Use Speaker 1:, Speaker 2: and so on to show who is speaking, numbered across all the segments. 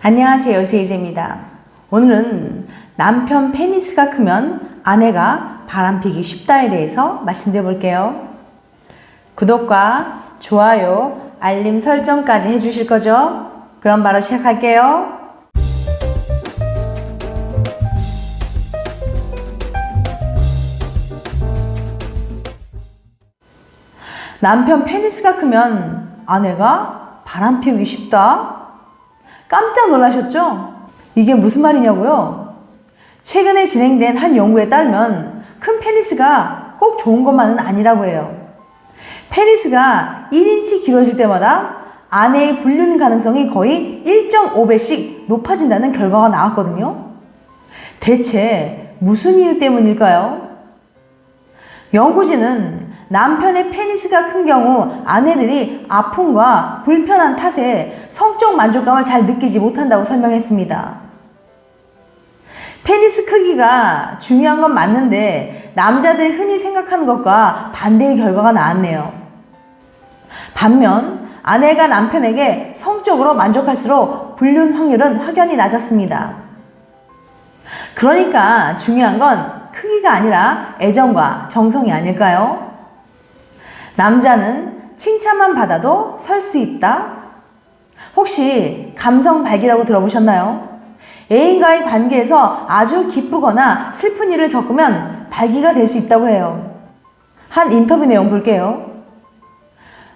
Speaker 1: 안녕하세요, 제이제입니다. 오늘은 남편 페니스가 크면 아내가 바람피기 쉽다에 대해서 말씀드려 볼게요. 구독과 좋아요, 알림 설정까지 해주실 거죠? 그럼 바로 시작할게요. 남편 페니스가 크면 아내가 바람피우기 쉽다? 깜짝 놀라셨죠? 이게 무슨 말이냐고요? 최근에 진행된 한 연구에 따르면 큰 페니스가 꼭 좋은 것만은 아니라고 해요. 페니스가 1인치 길어질 때마다 아내의 불륜 가능성이 거의 1.5배씩 높아진다는 결과가 나왔거든요. 대체 무슨 이유 때문일까요? 연구진은 남편의 페니스가 큰 경우 아내들이 아픔과 불편한 탓에 성적 만족감을 잘 느끼지 못한다고 설명했습니다. 페니스 크기가 중요한 건 맞는데 남자들이 흔히 생각하는 것과 반대의 결과가 나왔네요. 반면 아내가 남편에게 성적으로 만족할수록 불륜 확률은 확연히 낮았습니다. 그러니까 중요한 건 크기가 아니라 애정과 정성이 아닐까요? 남자는 칭찬만 받아도 설 수 있다? 혹시 감성 발기라고 들어보셨나요? 애인과의 관계에서 아주 기쁘거나 슬픈 일을 겪으면 발기가 될 수 있다고 해요. 한 인터뷰 내용 볼게요.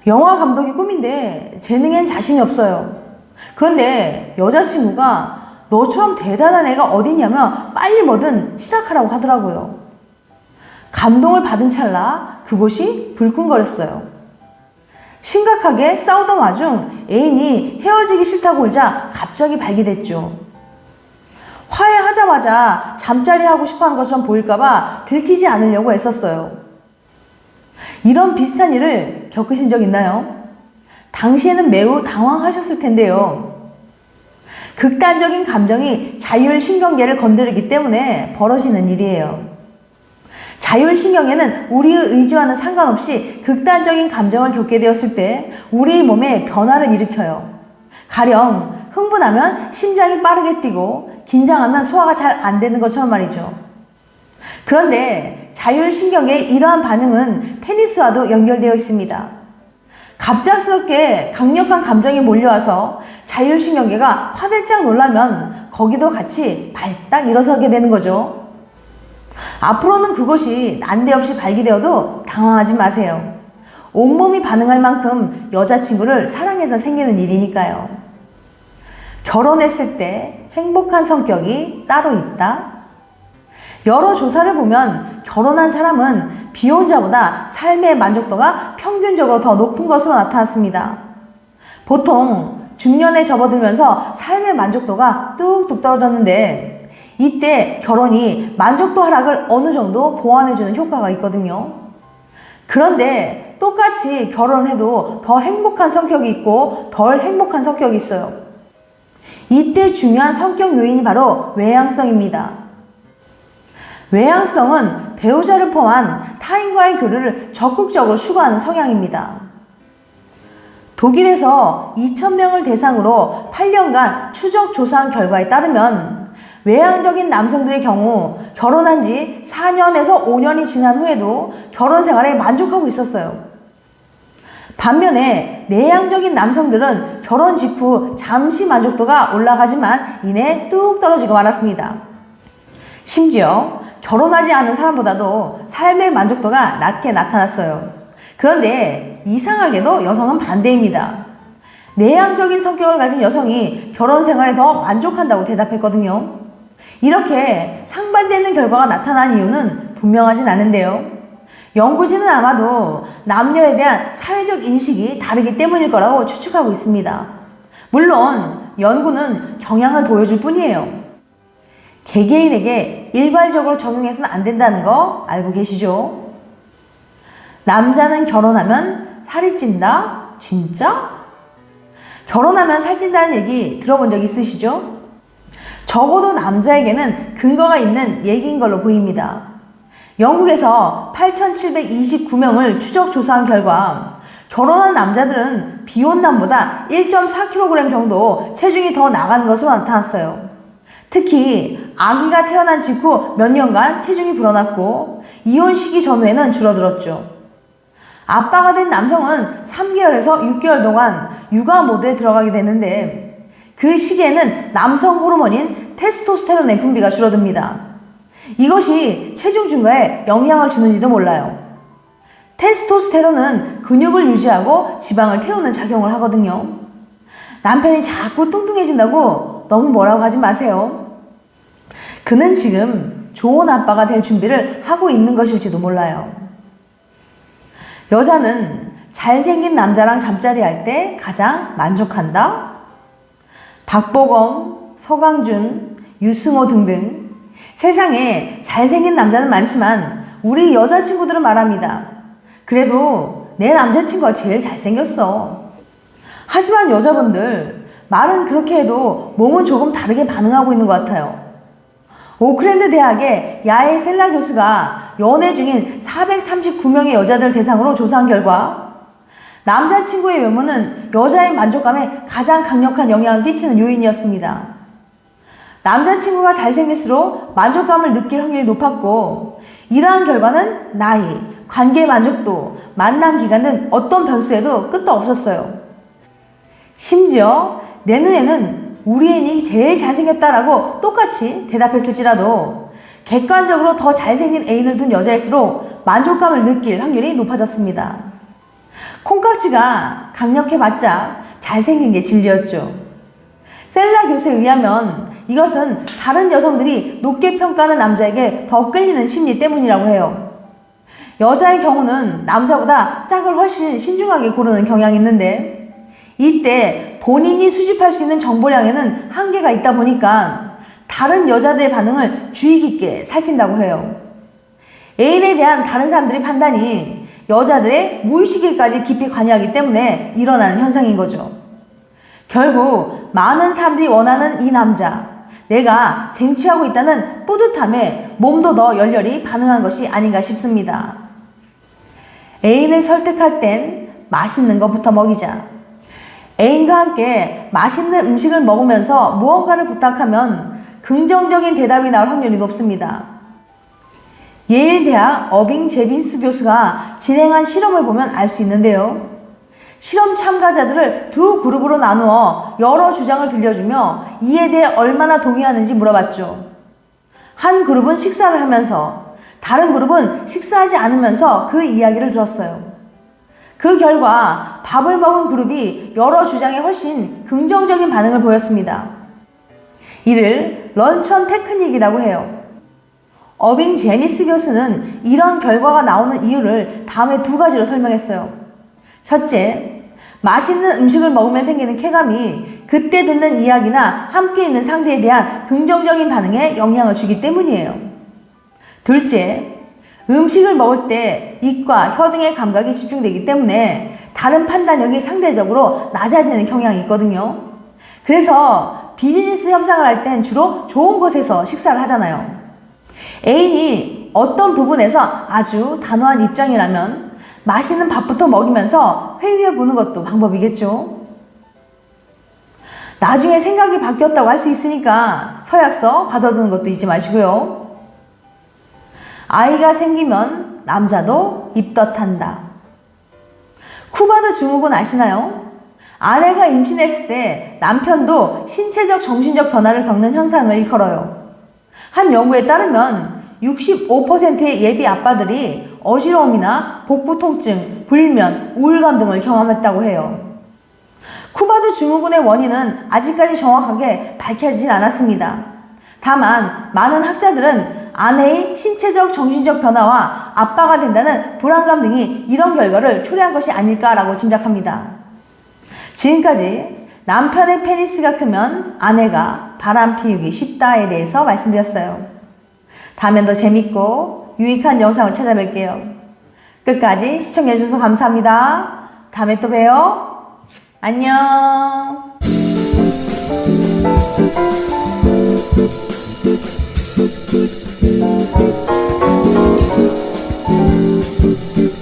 Speaker 1: 영화 감독이 꿈인데 재능엔 자신이 없어요. 그런데 여자친구가 너처럼 대단한 애가 어딨냐며 빨리 뭐든 시작하라고 하더라고요. 감동을 받은 찰나 그곳이 불끈거렸어요. 심각하게 싸우던 와중 애인이 헤어지기 싫다고 울자 갑자기 발기됐죠. 화해하자마자 잠자리 하고 싶어하는 것처럼 보일까봐 들키지 않으려고 애썼어요. 이런 비슷한 일을 겪으신 적 있나요? 당시에는 매우 당황하셨을 텐데요. 극단적인 감정이 자율신경계를 건드리기 때문에 벌어지는 일이에요. 자율신경계는 우리의 의지와는 상관없이 극단적인 감정을 겪게 되었을 때 우리의 몸에 변화를 일으켜요. 가령 흥분하면 심장이 빠르게 뛰고 긴장하면 소화가 잘 안 되는 것처럼 말이죠. 그런데 자율신경계의 이러한 반응은 페니스와도 연결되어 있습니다. 갑작스럽게 강력한 감정이 몰려와서 자율신경계가 화들짝 놀라면 거기도 같이 발딱 일어서게 되는 거죠. 앞으로는 그것이 난데없이 발기되어도 당황하지 마세요. 온몸이 반응할 만큼 여자친구를 사랑해서 생기는 일이니까요. 결혼했을 때 행복한 성격이 따로 있다? 여러 조사를 보면 결혼한 사람은 비혼자보다 삶의 만족도가 평균적으로 더 높은 것으로 나타났습니다. 보통 중년에 접어들면서 삶의 만족도가 뚝뚝 떨어졌는데 이때 결혼이 만족도 하락을 어느 정도 보완해주는 효과가 있거든요. 그런데 똑같이 결혼해도 더 행복한 성격이 있고 덜 행복한 성격이 있어요. 이때 중요한 성격 요인이 바로 외향성입니다. 외향성은 배우자를 포함한 타인과의 교류를 적극적으로 추구하는 성향입니다. 독일에서 2,000명을 대상으로 8년간 추적 조사한 결과에 따르면 외향적인 남성들의 경우 결혼한 지 4년에서 5년이 지난 후에도 결혼 생활에 만족하고 있었어요. 반면에 내향적인 남성들은 결혼 직후 잠시 만족도가 올라가지만 이내 뚝 떨어지고 말았습니다. 심지어 결혼하지 않은 사람보다도 삶의 만족도가 낮게 나타났어요. 그런데 이상하게도 여성은 반대입니다. 내향적인 성격을 가진 여성이 결혼 생활에 더 만족한다고 대답했거든요. 이렇게 상반되는 결과가 나타난 이유는 분명하진 않은데요. 연구진은 아마도 남녀에 대한 사회적 인식이 다르기 때문일 거라고 추측하고 있습니다. 물론 연구는 경향을 보여줄 뿐이에요. 개개인에게 일괄적으로 적용해서는 안 된다는 거 알고 계시죠? 남자는 결혼하면 살이 찐다? 진짜? 결혼하면 살찐다는 얘기 들어본 적 있으시죠? 적어도 남자에게는 근거가 있는 얘기인 걸로 보입니다. 영국에서 8,729명을 추적 조사한 결과 결혼한 남자들은 비혼남보다 1.4kg 정도 체중이 더 나가는 것으로 나타났어요. 특히 아기가 태어난 직후 몇 년간 체중이 불어났고 이혼 시기 전후에는 줄어들었죠. 아빠가 된 남성은 3개월에서 6개월 동안 육아 모드에 들어가게 되는데 그 시기에는 남성 호르몬인 테스토스테론의 분비가 줄어듭니다. 이것이 체중 증가에 영향을 주는지도 몰라요. 테스토스테론은 근육을 유지하고 지방을 태우는 작용을 하거든요. 남편이 자꾸 뚱뚱해진다고 너무 뭐라고 하지 마세요. 그는 지금 좋은 아빠가 될 준비를 하고 있는 것일지도 몰라요. 여자는 잘생긴 남자랑 잠자리 할 때 가장 만족한다? 박보검, 서강준, 유승호 등등 세상에 잘생긴 남자는 많지만 우리 여자친구들은 말합니다. 그래도 내 남자친구가 제일 잘생겼어. 하지만 여자분들 말은 그렇게 해도 몸은 조금 다르게 반응하고 있는 것 같아요. 오클랜드 대학의 야에 셀라 교수가 연애 중인 439명의 여자들 대상으로 조사한 결과 남자친구의 외모는 여자의 만족감에 가장 강력한 영향을 끼치는 요인이었습니다. 남자친구가 잘생길수록 만족감을 느낄 확률이 높았고 이러한 결과는 나이, 관계 만족도, 만남 기간 등 어떤 변수에도 끝도 없었어요. 심지어 내 눈에는 우리 애인이 제일 잘생겼다라고 똑같이 대답했을지라도 객관적으로 더 잘생긴 애인을 둔 여자일수록 만족감을 느낄 확률이 높아졌습니다. 콩깍지가 강력해봤자 잘생긴 게 진리였죠. 셀라 교수에 의하면 이것은 다른 여성들이 높게 평가하는 남자에게 더 끌리는 심리 때문이라고 해요. 여자의 경우는 남자보다 짝을 훨씬 신중하게 고르는 경향이 있는데 이때 본인이 수집할 수 있는 정보량에는 한계가 있다 보니까 다른 여자들의 반응을 주의 깊게 살핀다고 해요. 애인에 대한 다른 사람들의 판단이 여자들의 무의식에까지 깊이 관여하기 때문에 일어나는 현상인 거죠. 결국 많은 사람들이 원하는 이 남자, 내가 쟁취하고 있다는 뿌듯함에 몸도 더 열렬히 반응한 것이 아닌가 싶습니다. 애인을 설득할 땐 맛있는 것부터 먹이자. 애인과 함께 맛있는 음식을 먹으면서 무언가를 부탁하면 긍정적인 대답이 나올 확률이 높습니다. 예일대학 어빙 제빈스 교수가 진행한 실험을 보면 알 수 있는데요. 실험 참가자들을 두 그룹으로 나누어 여러 주장을 들려주며 이에 대해 얼마나 동의하는지 물어봤죠. 한 그룹은 식사를 하면서 다른 그룹은 식사하지 않으면서 그 이야기를 들었어요. 그 결과 밥을 먹은 그룹이 여러 주장에 훨씬 긍정적인 반응을 보였습니다. 이를 런천 테크닉이라고 해요. 어빙 제니스 교수는 이런 결과가 나오는 이유를 다음에 두 가지로 설명했어요. 첫째, 맛있는 음식을 먹으면 생기는 쾌감이 그때 듣는 이야기나 함께 있는 상대에 대한 긍정적인 반응에 영향을 주기 때문이에요. 둘째, 음식을 먹을 때 입과 혀 등의 감각이 집중되기 때문에 다른 판단력이 상대적으로 낮아지는 경향이 있거든요. 그래서 비즈니스 협상을 할 땐 주로 좋은 곳에서 식사를 하잖아요. 애인이 어떤 부분에서 아주 단호한 입장이라면 맛있는 밥부터 먹이면서 회유해 보는 것도 방법이겠죠. 나중에 생각이 바뀌었다고 할 수 있으니까 서약서 받아두는 것도 잊지 마시고요. 아이가 생기면 남자도 입덧한다. 쿠바드 증후군 아시나요? 아내가 임신했을 때 남편도 신체적 정신적 변화를 겪는 현상을 일컬어요. 한 연구에 따르면 65%의 예비 아빠들이 어지러움이나 복부 통증, 불면, 우울감 등을 경험했다고 해요. 쿠바드 증후군의 원인은 아직까지 정확하게 밝혀지진 않았습니다. 다만 많은 학자들은 아내의 신체적 정신적 변화와 아빠가 된다는 불안감 등이 이런 결과를 초래한 것이 아닐까라고 짐작합니다. 지금까지 남편의 페니스가 크면 아내가 바람 피우기 쉽다에 대해서 말씀드렸어요. 다음엔 더 재밌고 유익한 영상을 찾아뵐게요. 끝까지 시청해주셔서 감사합니다. 다음에 또 봬요. 안녕. Thank you.